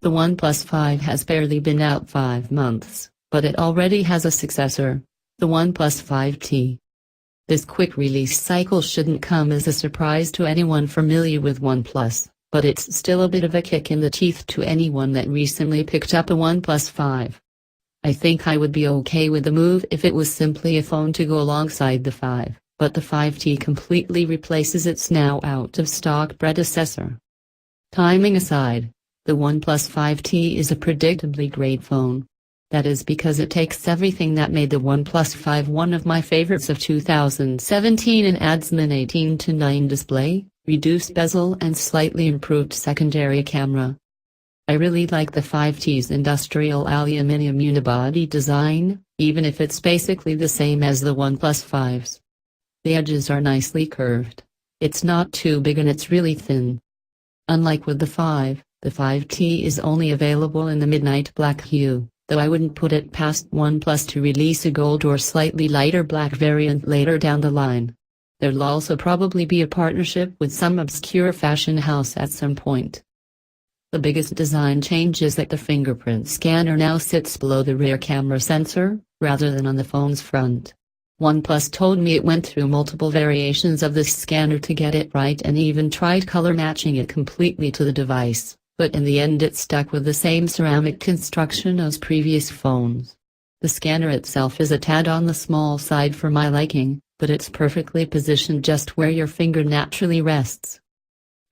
The OnePlus 5 has barely been out 5 months, but it already has a successor, the OnePlus 5T. This quick release cycle shouldn't come as a surprise to anyone familiar with OnePlus, but it's still a bit of a kick in the teeth to anyone that recently picked up a OnePlus 5. I think I would be okay with the move if it was simply a phone to go alongside the 5, but the 5T completely replaces its now out-of-stock predecessor. Timing aside, the OnePlus 5T is a predictably great phone. That is because it takes everything that made the OnePlus 5 one of my favorites of 2017 and adds an 18:9 display, reduced bezel and slightly improved secondary camera. I really like the 5T's industrial aluminum unibody design, even if it's basically the same as the OnePlus 5's. The edges are nicely curved. It's not too big and it's really thin. Unlike with the 5, the 5T is only available in the midnight black hue, though I wouldn't put it past OnePlus to release a gold or slightly lighter black variant later down the line. There'll also probably be a partnership with some obscure fashion house at some point. The biggest design change is that the fingerprint scanner now sits below the rear camera sensor, rather than on the phone's front. OnePlus told me it went through multiple variations of this scanner to get it right and even tried color matching it completely to the device, but in the end it stuck with the same ceramic construction as previous phones. The scanner itself is a tad on the small side for my liking, but it's perfectly positioned just where your finger naturally rests.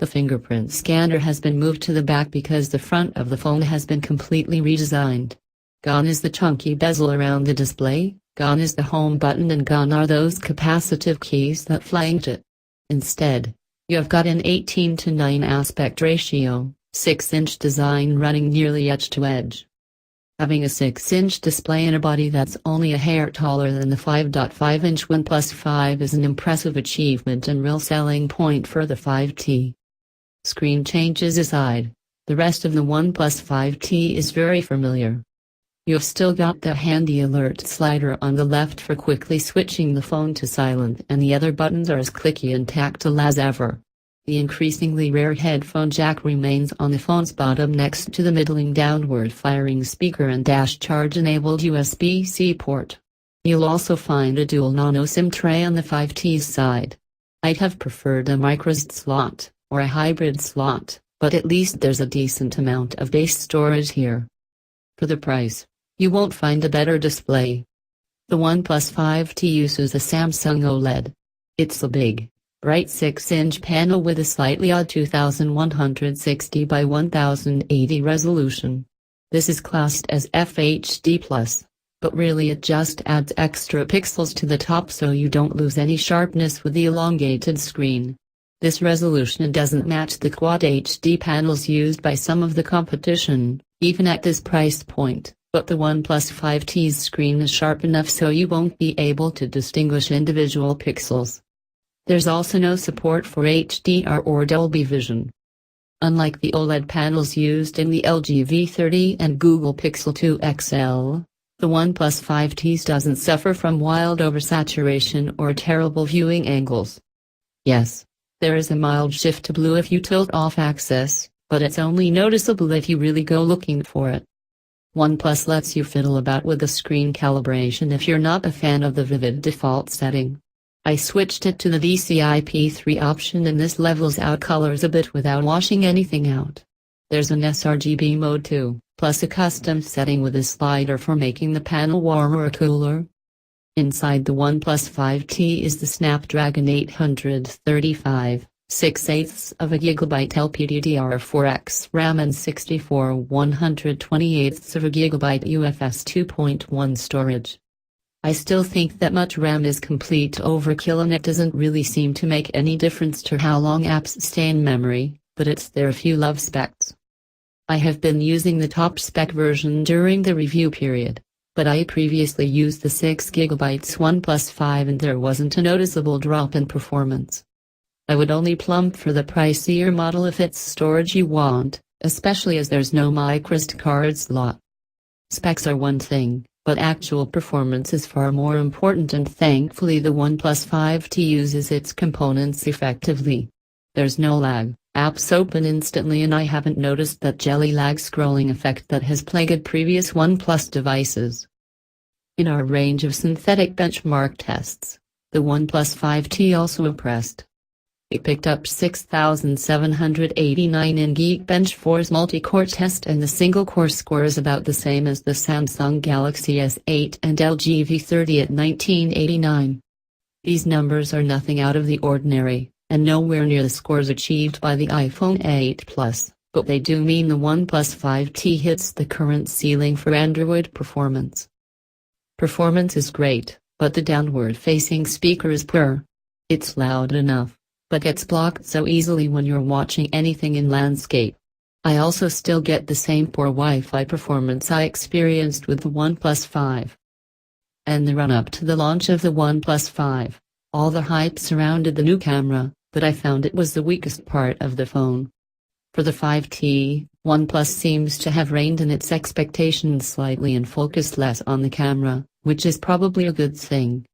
The fingerprint scanner has been moved to the back because the front of the phone has been completely redesigned. Gone is the chunky bezel around the display, gone is the home button, and gone are those capacitive keys that flanked it. Instead, you've got an 18:9 aspect ratio, 6-inch design running nearly edge to edge. Having a 6-inch display in a body that's only a hair taller than the 5.5-inch OnePlus 5 is an impressive achievement and real selling point for the 5T. Screen changes aside, the rest of the OnePlus 5T is very familiar. You've still got the handy alert slider on the left for quickly switching the phone to silent, and the other buttons are as clicky and tactile as ever. The increasingly rare headphone jack remains on the phone's bottom next to the middling downward firing speaker and dash charge-enabled USB-C port. You'll also find a dual nano SIM tray on the 5T's side. I'd have preferred a microSD slot, or a hybrid slot, but at least there's a decent amount of base storage here. For the price, you won't find a better display. The OnePlus 5T uses a Samsung OLED. It's a big, bright 6-inch panel with a slightly odd 2160 by 1080 resolution. This is classed as FHD+, but really it just adds extra pixels to the top so you don't lose any sharpness with the elongated screen. This resolution doesn't match the Quad HD panels used by some of the competition, even at this price point, but the OnePlus 5T's screen is sharp enough so you won't be able to distinguish individual pixels. There's also no support for HDR or Dolby Vision. Unlike the OLED panels used in the LG V30 and Google Pixel 2 XL, the OnePlus 5T doesn't suffer from wild oversaturation or terrible viewing angles. Yes, there is a mild shift to blue if you tilt off axis, but it's only noticeable if you really go looking for it. OnePlus lets you fiddle about with the screen calibration if you're not a fan of the vivid default setting. I switched it to the DCI-P3 option and this levels out colors a bit without washing anything out. There's an sRGB mode too, plus a custom setting with a slider for making the panel warmer or cooler. Inside the OnePlus 5T is the Snapdragon 835, 6/8 of a GB LPDDR4X RAM and 64 128 of a GB UFS 2.1 storage. I still think that much RAM is complete overkill and it doesn't really seem to make any difference to how long apps stay in memory, but it's there if you love specs. I have been using the top spec version during the review period, but I previously used the 6GB OnePlus 5 and there wasn't a noticeable drop in performance. I would only plump for the pricier model if it's storage you want, especially as there's no microSD card slot. Specs are one thing, but actual performance is far more important, and thankfully the OnePlus 5T uses its components effectively. There's no lag, Apps open instantly and I haven't noticed that jelly lag scrolling effect that has plagued previous OnePlus devices. In our range of synthetic benchmark tests, the OnePlus 5T also impressed. It picked up 6,789 in Geekbench 4's multi-core test, and the single-core score is about the same as the Samsung Galaxy S8 and LG V30 at 1989. These numbers are nothing out of the ordinary, and nowhere near the scores achieved by the iPhone 8 Plus, but they do mean the OnePlus 5T hits the current ceiling for Android performance. Performance is great, but the downward-facing speaker is poor. It's loud enough, but gets blocked so easily when you're watching anything in landscape. I also still get the same poor Wi-Fi performance I experienced with the OnePlus 5. And the run-up to the launch of the OnePlus 5, all the hype surrounded the new camera, but I found it was the weakest part of the phone. For the 5T, OnePlus seems to have reined in its expectations slightly and focused less on the camera, which is probably a good thing.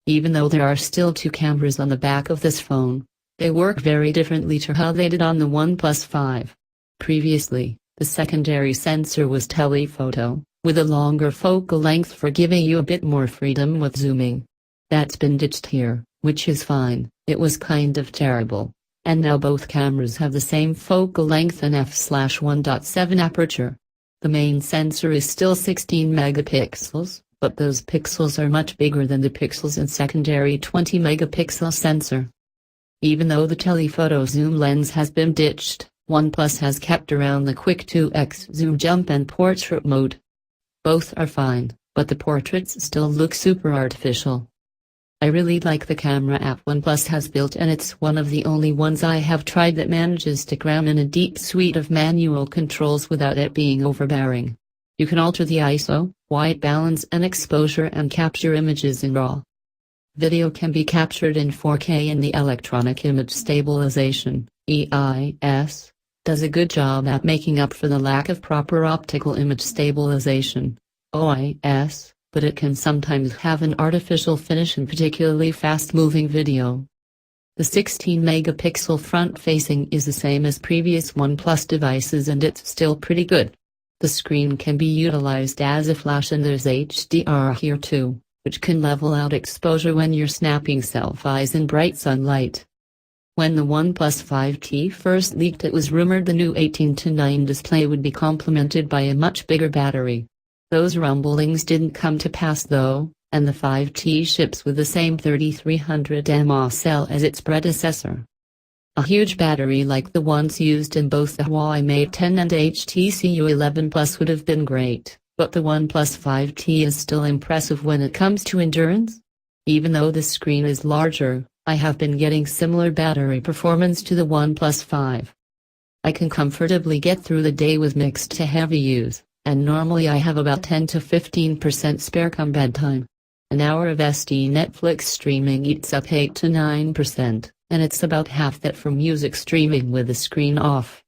Even though there are still two cameras on the back of this phone, they work very differently to how they did on the OnePlus 5. Previously, the secondary sensor was telephoto, with a longer focal length for giving you a bit more freedom with zooming. That's been ditched here, which is fine. It was kind of terrible. And now both cameras have the same focal length and f/1.7 aperture. The main sensor is still 16 megapixels, but those pixels are much bigger than the pixels in secondary 20 megapixel sensor. Even though the telephoto zoom lens has been ditched, OnePlus has kept around the quick 2x zoom jump and portrait mode. Both are fine, but the portraits still look super artificial. I really like the camera app OnePlus has built, and it's one of the only ones I have tried that manages to cram in a deep suite of manual controls without it being overbearing. You can alter the ISO, white balance and exposure and capture images in RAW. Video can be captured in 4K, and the electronic image stabilization, EIS, does a good job at making up for the lack of proper optical image stabilization, OIS. But it can sometimes have an artificial finish in particularly fast-moving video. The 16-megapixel front-facing is the same as previous OnePlus devices, and it's still pretty good. The screen can be utilized as a flash, and there's HDR here too, which can level out exposure when you're snapping selfies in bright sunlight. When the OnePlus 5T first leaked, it was rumored the new 18:9 display would be complemented by a much bigger battery. Those rumblings didn't come to pass though, and the 5T ships with the same 3300 mAh cell as its predecessor. A huge battery like the ones used in both the Huawei Mate 10 and HTC U11 Plus would have been great, but the OnePlus 5T is still impressive when it comes to endurance. Even though the screen is larger, I have been getting similar battery performance to the OnePlus 5. I can comfortably get through the day with mixed to heavy use. And normally I have about 10 to 15% spare come bedtime. An hour of SD Netflix streaming eats up 8 to 9%, and it's about half that for music streaming with the screen off.